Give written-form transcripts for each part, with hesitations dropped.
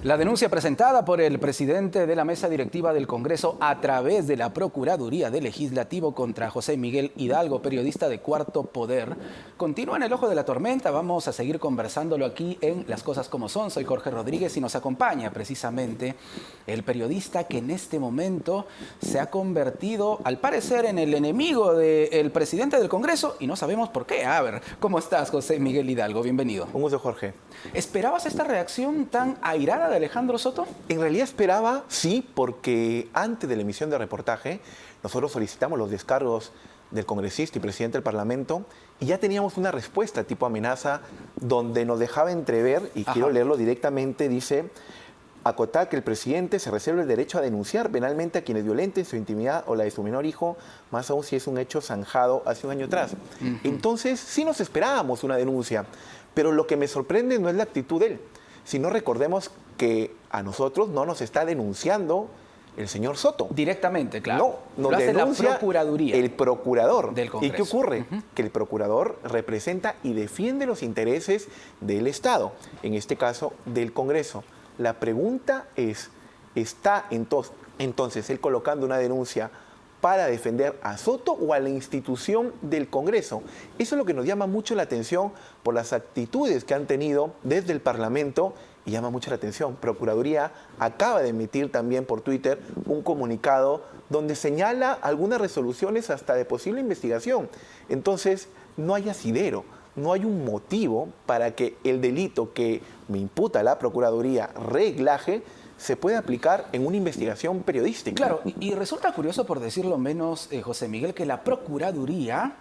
La denuncia presentada por el presidente de la mesa directiva del Congreso a través de la Procuraduría del Legislativo contra José Miguel Hidalgo, periodista de Cuarto Poder, continúa en el ojo de la tormenta. Vamos a seguir conversándolo aquí en Las Cosas Como Son. Soy Jorge Rodríguez y nos acompaña precisamente el periodista que en este momento se ha convertido, al parecer, en el enemigo del presidente del Congreso y no sabemos por qué. A ver, ¿cómo estás, José Miguel Hidalgo? Bienvenido. Un gusto, Jorge. ¿Esperabas esta reacción tan airada de Alejandro Soto? En realidad esperaba, sí, porque antes de la emisión del reportaje, nosotros solicitamos los descargos del congresista y presidente del Parlamento y ya teníamos una respuesta tipo amenaza donde nos dejaba entrever, y quiero leerlo directamente, dice: acotar que el presidente se reserva el derecho a denunciar penalmente a quienes violenten su intimidad o la de su menor hijo, más aún si es un hecho zanjado hace un año atrás. Entonces, sí nos esperábamos una denuncia, pero lo que me sorprende no es la actitud de él, sino recordemos que a nosotros no nos está denunciando el señor Soto. Directamente, claro. No, nos denuncia la Procuraduría, el procurador del Congreso. ¿Y qué ocurre? Que el procurador representa y defiende los intereses del Estado, en este caso del Congreso. La pregunta es, ¿está entonces él colocando una denuncia para defender a Soto o a la institución del Congreso? Eso es lo que nos llama mucho la atención por las actitudes que han tenido desde el Parlamento, y llama mucho la atención. Procuraduría acaba de emitir también por Twitter un comunicado donde señala algunas resoluciones hasta de posible investigación. Entonces, no hay asidero, no hay un motivo para que el delito que me imputa la Procuraduría, reglaje, se puede aplicar en una investigación periodística. Claro, y resulta curioso, por decirlo menos, José Miguel, que la Procuraduría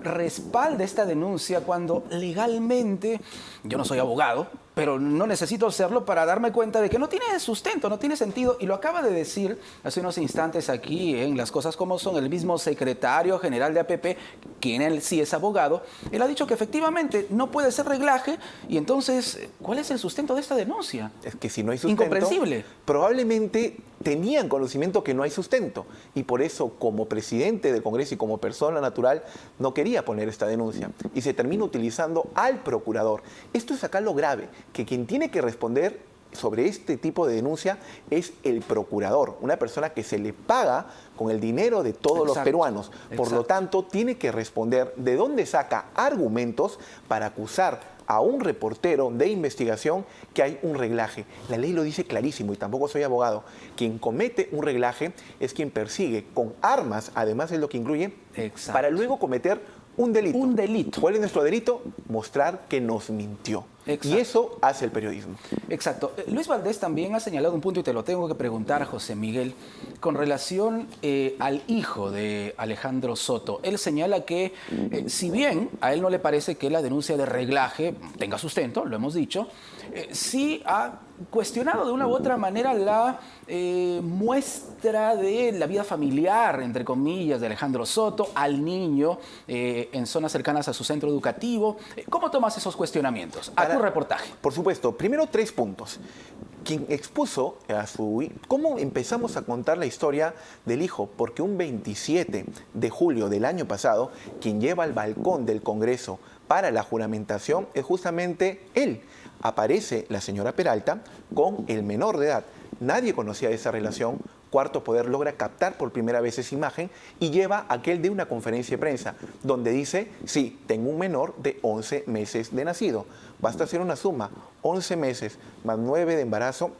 respalda esta denuncia cuando legalmente, yo no soy abogado, pero no necesito serlo para darme cuenta de que no tiene sustento, no tiene sentido. Y lo acaba de decir hace unos instantes aquí en Las Cosas Como Son el mismo secretario general de APP, quien él sí es abogado. Él ha dicho que efectivamente no puede ser reglaje. Y entonces, ¿cuál es el sustento de esta denuncia? Es que si no hay sustento, incomprensible. Probablemente tenían conocimiento que no hay sustento. Y por eso, como presidente del Congreso y como persona natural, no quería poner esta denuncia. Y se termina utilizando al procurador. Esto es acá lo grave, que quien tiene que responder sobre este tipo de denuncia es el procurador, una persona que se le paga con el dinero de todos los peruanos. Por lo tanto, tiene que responder de dónde saca argumentos para acusar a un reportero de investigación que hay un reglaje. La ley lo dice clarísimo y tampoco soy abogado. Quien comete un reglaje es quien persigue con armas, además es lo que incluye, para luego cometer un delito. Un delito. ¿Cuál es nuestro delito? Mostrar que nos mintió. Exacto. Y eso hace el periodismo. Exacto. Luis Valdés también ha señalado un punto y te lo tengo que preguntar, José Miguel, con relación al hijo de Alejandro Soto. Él señala que, si bien a él no le parece que la denuncia de reglaje tenga sustento, lo hemos dicho, sí ha cuestionado de una u otra manera la muestra de la vida familiar, entre comillas, de Alejandro Soto al niño en zonas cercanas a su centro educativo. ¿Cómo tomas esos cuestionamientos? A tu reportaje. Por supuesto. Primero, 3 puntos. Quien expuso cómo empezamos a contar la historia del hijo, porque un 27 de julio del año pasado, quien lleva al balcón del Congreso para la juramentación es justamente él. Aparece la señora Peralta con el menor de edad. Nadie conocía esa relación. Cuarto Poder logra captar por primera vez esa imagen y lleva aquel de una conferencia de prensa donde dice: sí, tengo un menor de 11 meses de nacido. Basta hacer una suma, 11 meses más 9 de embarazo.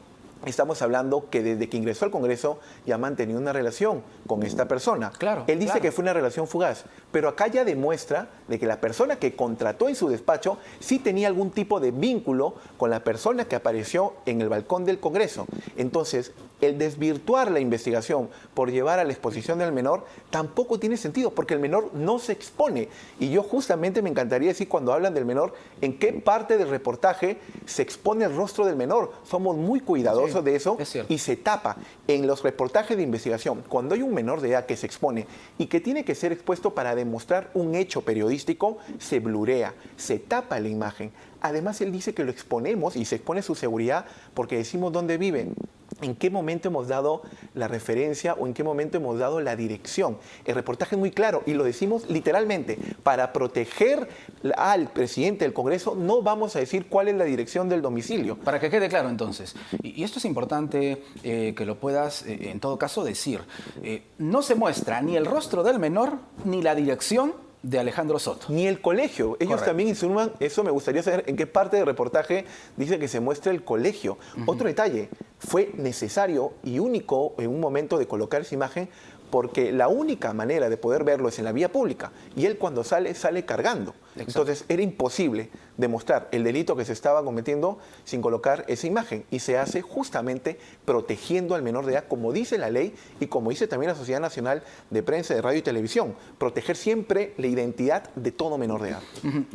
Estamos hablando que desde que ingresó al Congreso ya mantenía una relación con esta persona. Claro, él dice que fue una relación fugaz, pero acá ya demuestra de que la persona que contrató en su despacho sí tenía algún tipo de vínculo con la persona que apareció en el balcón del Congreso. Entonces, el desvirtuar la investigación por llevar a la exposición del menor tampoco tiene sentido, porque el menor no se expone. Y yo justamente me encantaría decir, cuando hablan del menor, en qué parte del reportaje se expone el rostro del menor. Somos muy cuidadosos de eso y se tapa. En los reportajes de investigación, cuando hay un menor de edad que se expone y que tiene que ser expuesto para demostrar un hecho periodístico, se blurea, se tapa la imagen. Además, él dice que lo exponemos y se expone su seguridad porque decimos dónde vive. ¿En qué momento hemos dado la referencia o en qué momento hemos dado la dirección? El reportaje es muy claro y lo decimos literalmente. Para proteger al presidente del Congreso no vamos a decir cuál es la dirección del domicilio. Para que quede claro entonces, y esto es importante que lo puedas en todo caso decir, no se muestra ni el rostro del menor ni la dirección de Alejandro Soto. Ni el colegio. Ellos Correcto. también insinúan, eso me gustaría saber en qué parte del reportaje dice que se muestra el colegio. Otro detalle, fue necesario y único en un momento de colocar esa imagen porque la única manera de poder verlo es en la vía pública y él cuando sale, sale cargando. Exacto. Entonces era imposible demostrar el delito que se estaba cometiendo sin colocar esa imagen y se hace justamente protegiendo al menor de edad, como dice la ley y como dice también la Sociedad Nacional de Prensa, de Radio y Televisión, proteger siempre la identidad de todo menor de edad.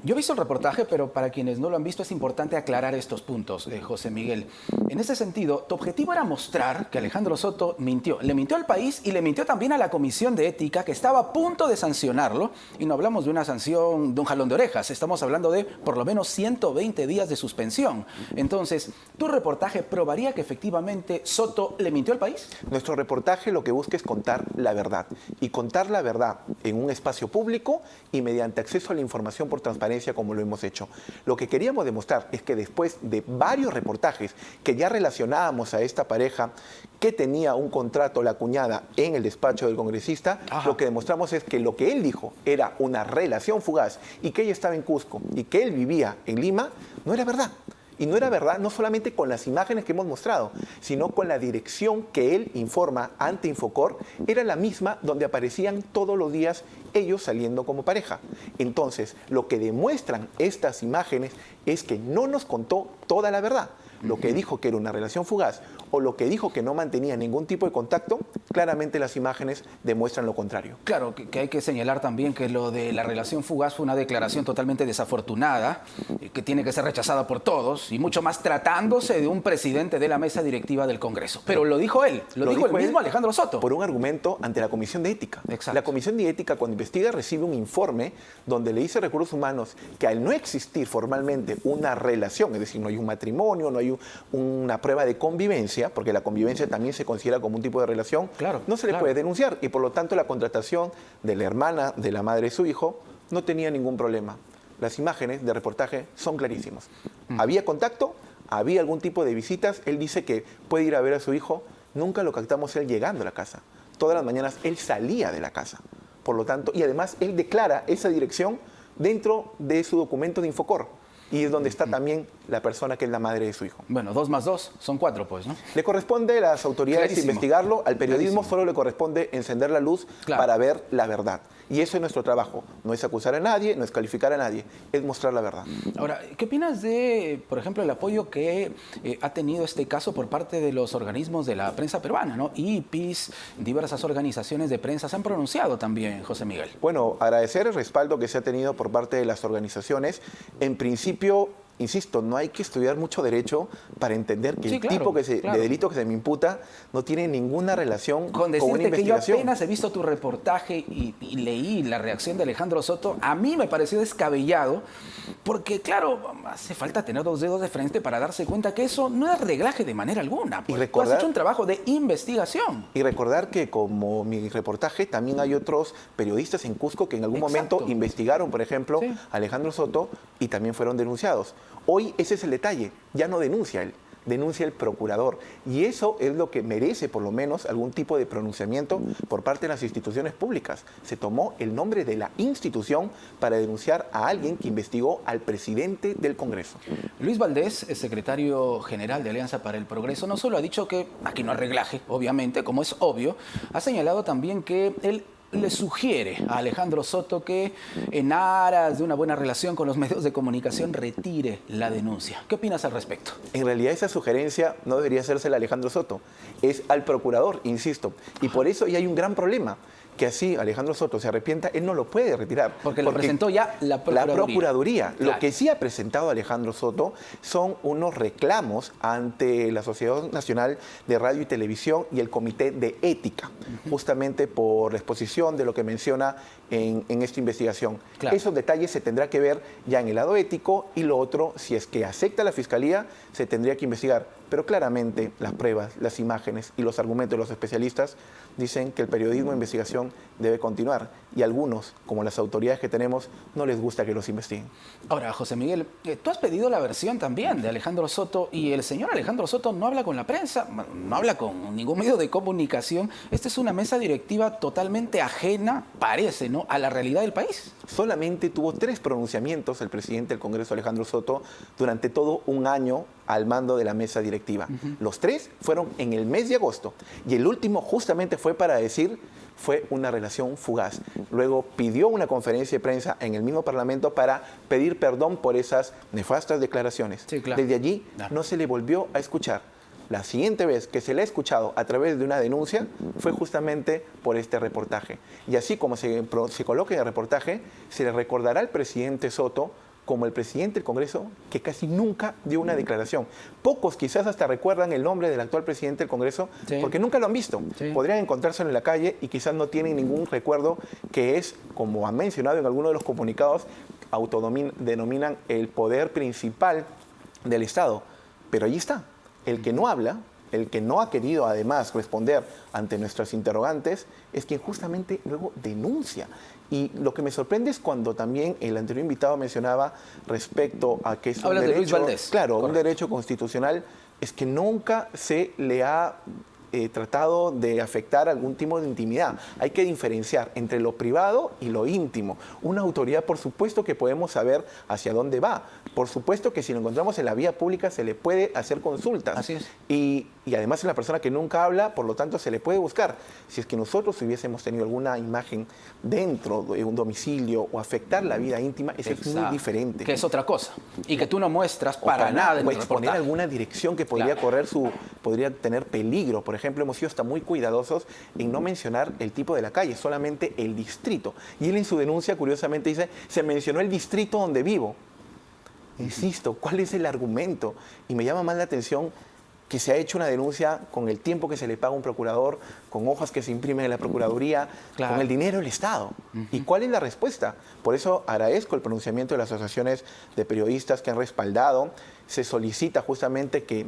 Yo he visto el reportaje, pero para quienes no lo han visto es importante aclarar estos puntos, José Miguel. En ese sentido, tu objetivo era mostrar que Alejandro Soto mintió. Le mintió al país y le mintió también a la Comisión de Ética, que estaba a punto de sancionarlo. Y no hablamos de una sanción, de un jalón de orejas. Estamos hablando de por lo menos 120 días de suspensión. Entonces, ¿tu reportaje probaría que efectivamente Soto le mintió al país? Nuestro reportaje lo que busca es contar la verdad y contar la verdad en un espacio público y mediante acceso a la información por transparencia como lo hemos hecho. Lo que queríamos demostrar es que después de varios reportajes que ya relacionábamos a esta pareja que tenía un contrato, la cuñada, en el despacho del congresista, lo que demostramos es que lo que él dijo era una relación fugaz y que ella estaba en Cusco y que él vivía en Lima, no era verdad. Y no era verdad no solamente con las imágenes que hemos mostrado, sino con la dirección que él informa ante Infocor, era la misma donde aparecían todos los días ellos saliendo como pareja. Entonces, lo que demuestran estas imágenes es que no nos contó toda la verdad. Lo que dijo que era una relación fugaz o lo que dijo que no mantenía ningún tipo de contacto, claramente las imágenes demuestran lo contrario. Claro, que hay que señalar también que lo de la relación fugaz fue una declaración totalmente desafortunada, que tiene que ser rechazada por todos, y mucho más tratándose de un presidente de la mesa directiva del Congreso. Pero lo dijo él, lo dijo el mismo Alejandro Soto. Por un argumento ante la Comisión de Ética. Exacto. La Comisión de Ética, cuando investiga, recibe un informe donde le dice a Recursos Humanos que al no existir formalmente una relación, es decir, no hay un matrimonio, no hay una prueba de convivencia, porque la convivencia también se considera como un tipo de relación, no se le puede denunciar y por lo tanto la contratación de la hermana de la madre de su hijo no tenía ningún problema. Las imágenes de reportaje son clarísimas. Había contacto, había algún tipo de visitas, él dice que puede ir a ver a su hijo, nunca lo captamos él llegando a la casa. Todas las mañanas él salía de la casa. Por lo tanto, y además él declara esa dirección dentro de su documento de Infocor. Y es donde está también la persona que es la madre de su hijo. Bueno, 2 más 2 son 4, pues, ¿no? Le corresponde a las autoridades investigarlo, al periodismo solo le corresponde encender la luz para ver la verdad. Y eso es nuestro trabajo. No es acusar a nadie, no es calificar a nadie, es mostrar la verdad. Ahora, ¿qué opinas de, por ejemplo, el apoyo que ha tenido este caso por parte de los organismos de la prensa peruana, ¿no? IPIS, diversas organizaciones de prensa se han pronunciado también, José Miguel. Bueno, agradecer el respaldo que se ha tenido por parte de las organizaciones. En principio, insisto, no hay que estudiar mucho derecho para entender que el tipo de delito que se me imputa no tiene ninguna relación con una investigación. Que yo apenas he visto tu reportaje y leí la reacción de Alejandro Soto, a mí me pareció descabellado, porque claro, hace falta tener 2 dedos de frente para darse cuenta que eso no es reglaje de manera alguna. Pues. Tú has hecho un trabajo de investigación. Y recordar que como mi reportaje, también hay otros periodistas en Cusco que en algún momento investigaron, por ejemplo, a Alejandro Soto y también fueron denunciados. Hoy ese es el detalle, ya no denuncia él, denuncia el procurador. Y eso es lo que merece por lo menos algún tipo de pronunciamiento por parte de las instituciones públicas. Se tomó el nombre de la institución para denunciar a alguien que investigó al presidente del Congreso. Luis Valdés, el secretario general de Alianza para el Progreso, no solo ha dicho que aquí no hay reglaje, obviamente, como es obvio, ha señalado también que él le sugiere a Alejandro Soto que en aras de una buena relación con los medios de comunicación retire la denuncia. ¿Qué opinas al respecto? En realidad esa sugerencia no debería hacérsela a Alejandro Soto, es al procurador, insisto. Y por eso ya hay un gran problema, que así Alejandro Soto se arrepienta, él no lo puede retirar. Porque lo presentó ya la Procuraduría. La Procuraduría. Claro. Lo que sí ha presentado Alejandro Soto son unos reclamos ante la Sociedad Nacional de Radio y Televisión y el Comité de Ética, justamente por la exposición de lo que menciona en esta investigación. Claro. Esos detalles se tendrá que ver ya en el lado ético, y lo otro, si es que acepta la Fiscalía, se tendría que investigar. Pero claramente las pruebas, las imágenes y los argumentos de los especialistas dicen que el periodismo de investigación debe continuar, y algunos, como las autoridades que tenemos, no les gusta que los investiguen. Ahora, José Miguel, tú has pedido la versión también de Alejandro Soto, y el señor Alejandro Soto no habla con la prensa, no habla con ningún medio de comunicación. Esta es una mesa directiva totalmente ajena, parece, ¿no?, a la realidad del país. Solamente tuvo 3 pronunciamientos el presidente del Congreso, Alejandro Soto, durante todo un año al mando de la mesa directiva. Los 3 fueron en el mes de agosto, y el último justamente fue para decir fue una relación fugaz. Luego pidió una conferencia de prensa en el mismo Parlamento para pedir perdón por esas nefastas declaraciones. Sí, claro. Desde allí no se le volvió a escuchar. La siguiente vez que se le ha escuchado a través de una denuncia fue justamente por este reportaje. Y así como se coloca en el reportaje, se le recordará al presidente Soto como el presidente del Congreso que casi nunca dio una declaración. Pocos quizás hasta recuerdan el nombre del actual presidente del Congreso, sí, porque nunca lo han visto. Sí. Podrían encontrárselo en la calle y quizás no tienen ningún recuerdo, que es, como han mencionado en algunos de los comunicados, autodenominan el poder principal del Estado. Pero allí está. El que no habla, el que no ha querido además responder ante nuestras interrogantes, es quien justamente luego denuncia. Y lo que me sorprende es cuando también el anterior invitado mencionaba respecto a que es un derecho, Luis Valdés. Claro, Correcto. Un derecho constitucional, es que nunca se le ha tratado de afectar algún tipo de intimidad. Hay que diferenciar entre lo privado y lo íntimo. Una autoridad, por supuesto que podemos saber hacia dónde va. Por supuesto que si lo encontramos en la vía pública se le puede hacer consultas. Así es. Y además es una persona que nunca habla, por lo tanto se le puede buscar. Si es que nosotros hubiésemos tenido alguna imagen dentro de un domicilio o afectar la vida íntima, eso es muy diferente. Que es otra cosa. Y que tú no muestras para nada en o el exponer reportaje. alguna dirección que podría correr podría tener peligro. Por ejemplo, hemos sido hasta muy cuidadosos en no mencionar el tipo de la calle, solamente el distrito. Y él en su denuncia, curiosamente, dice, se mencionó el distrito donde vivo. Insisto, ¿cuál es el argumento? Y me llama más la atención que se ha hecho una denuncia con el tiempo que se le paga a un procurador, con hojas que se imprimen en la Procuraduría, claro, con el dinero del Estado. ¿Y cuál es la respuesta? Por eso agradezco el pronunciamiento de las asociaciones de periodistas que han respaldado. Se solicita justamente que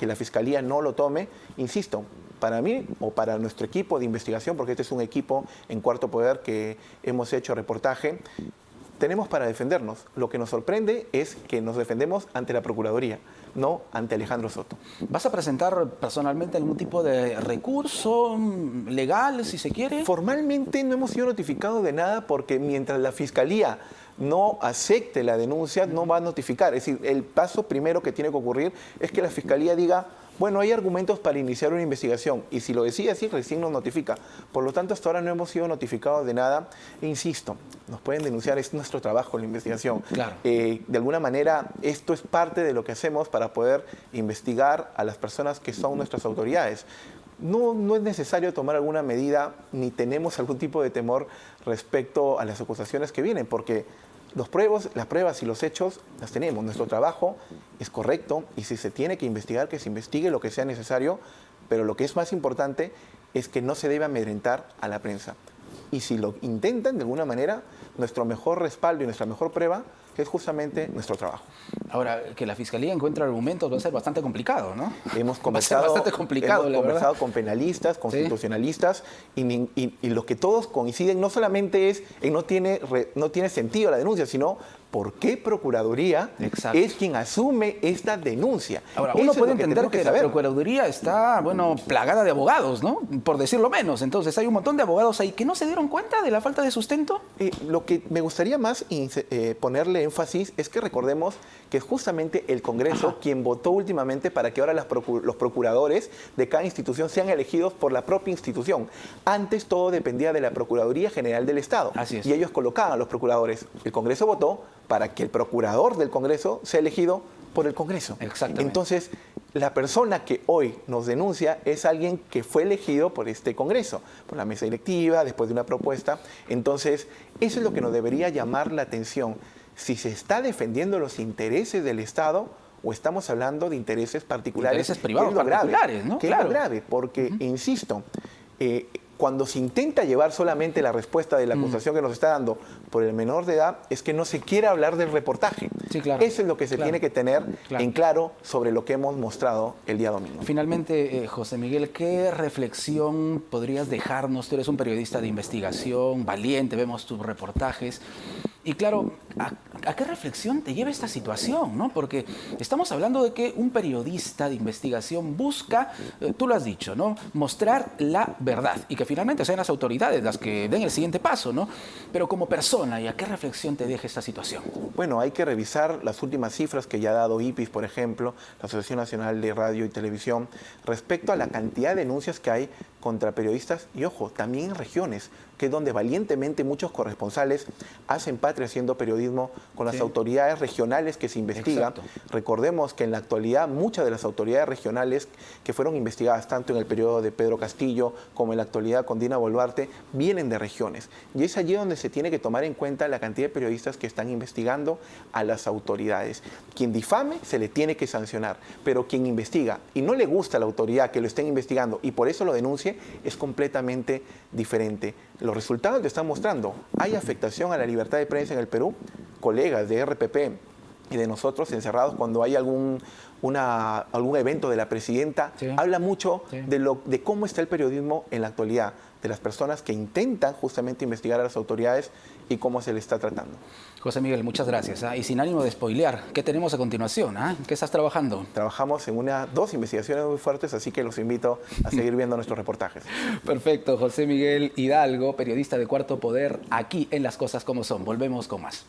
la Fiscalía no lo tome. Insisto, para mí o para nuestro equipo de investigación, porque este es un equipo en Cuarto Poder que hemos hecho reportaje, tenemos para defendernos. Lo que nos sorprende es que nos defendemos ante la Procuraduría, no ante Alejandro Soto. ¿Vas a presentar personalmente algún tipo de recurso legal, si se quiere? Formalmente no hemos sido notificados de nada, porque mientras la Fiscalía no acepte la denuncia, no va a notificar. Es decir, el paso primero que tiene que ocurrir es que la Fiscalía diga, bueno, hay argumentos para iniciar una investigación, y si lo decide así, recién nos notifica. Por lo tanto, hasta ahora no hemos sido notificados de nada. E insisto, nos pueden denunciar, es nuestro trabajo la investigación. Claro. De alguna manera, esto es parte de lo que hacemos para poder investigar a las personas que son nuestras autoridades. No es necesario tomar alguna medida, ni tenemos algún tipo de temor respecto a las acusaciones que vienen, porque las pruebas y los hechos las tenemos. Nuestro trabajo es correcto, y si se tiene que investigar, que se investigue lo que sea necesario, pero lo que es más importante es que no se debe amedrentar a la prensa. Y si lo intentan de alguna manera, nuestro mejor respaldo y nuestra mejor prueba es justamente nuestro trabajo. Ahora, que la Fiscalía encuentre argumentos va a ser bastante complicado, ¿no? Hemos conversado, bastante complicado, hemos conversado con penalistas, constitucionalistas, ¿sí? y lo que todos coinciden no solamente es en no tiene sentido la denuncia, sino por qué Procuraduría es quien asume esta denuncia. Ahora, uno puede entender que la Procuraduría está, plagada de abogados, ¿no? Por decirlo menos. Entonces, hay un montón de abogados ahí que no se dieron cuenta de la falta de sustento. Lo que me gustaría más ponerle énfasis es que recordemos que es justamente el Congreso quien votó últimamente para que ahora los procuradores de cada institución sean elegidos por la propia institución. Antes todo dependía de la Procuraduría General del Estado. Así es. Y ellos colocaban a los procuradores. El Congreso votó para que el procurador del Congreso sea elegido por el Congreso. Exactamente. Entonces, la persona que hoy nos denuncia es alguien que fue elegido por este Congreso, por la mesa directiva, después de una propuesta. Entonces, eso es lo que nos debería llamar la atención. Si se está defendiendo los intereses del Estado o estamos hablando de intereses particulares. Intereses privados particulares, ¿no? Que es lo grave, porque, insisto, cuando se intenta llevar solamente la respuesta de la acusación que nos está dando por el menor de edad, es que no se quiere hablar del reportaje. Sí, claro. Eso es lo que se tiene que tener en claro sobre lo que hemos mostrado el día domingo. Finalmente, José Miguel, ¿qué reflexión podrías dejarnos? Tú eres un periodista de investigación, valiente, vemos tus reportajes. Y claro, ¿a qué reflexión te lleva esta situación, ¿no? Porque estamos hablando de que un periodista de investigación busca, tú lo has dicho, ¿no?, mostrar la verdad y que finalmente sean las autoridades las que den el siguiente paso, ¿no? Pero como persona, ¿y a qué reflexión te deja esta situación? Bueno, hay que revisar las últimas cifras que ya ha dado IPIS, por ejemplo, la Asociación Nacional de Radio y Televisión, respecto a la cantidad de denuncias que hay contra periodistas y, ojo, también en regiones, que es donde valientemente muchos corresponsales hacen patria haciendo periodismo con las autoridades regionales que se investigan. Exacto. Recordemos que en la actualidad muchas de las autoridades regionales que fueron investigadas tanto en el periodo de Pedro Castillo como en la actualidad con Dina Boluarte vienen de regiones. Y es allí donde se tiene que tomar en cuenta la cantidad de periodistas que están investigando a las autoridades. Quien difame se le tiene que sancionar, pero quien investiga y no le gusta a la autoridad que lo estén investigando y por eso lo denuncie, es completamente diferente. Los resultados que están mostrando, hay afectación a la libertad de prensa en el Perú. Colegas de RPP y de nosotros encerrados cuando hay algún evento de la presidenta, habla mucho de cómo está el periodismo en la actualidad, de las personas que intentan justamente investigar a las autoridades y cómo se le está tratando. José Miguel, muchas gracias. Y sin ánimo de spoilear, ¿qué tenemos a continuación? ¿Qué estás trabajando? Trabajamos en dos investigaciones muy fuertes, así que los invito a seguir viendo nuestros reportajes. Perfecto, José Miguel Hidalgo, periodista de Cuarto Poder, aquí en Las Cosas Como Son. Volvemos con más.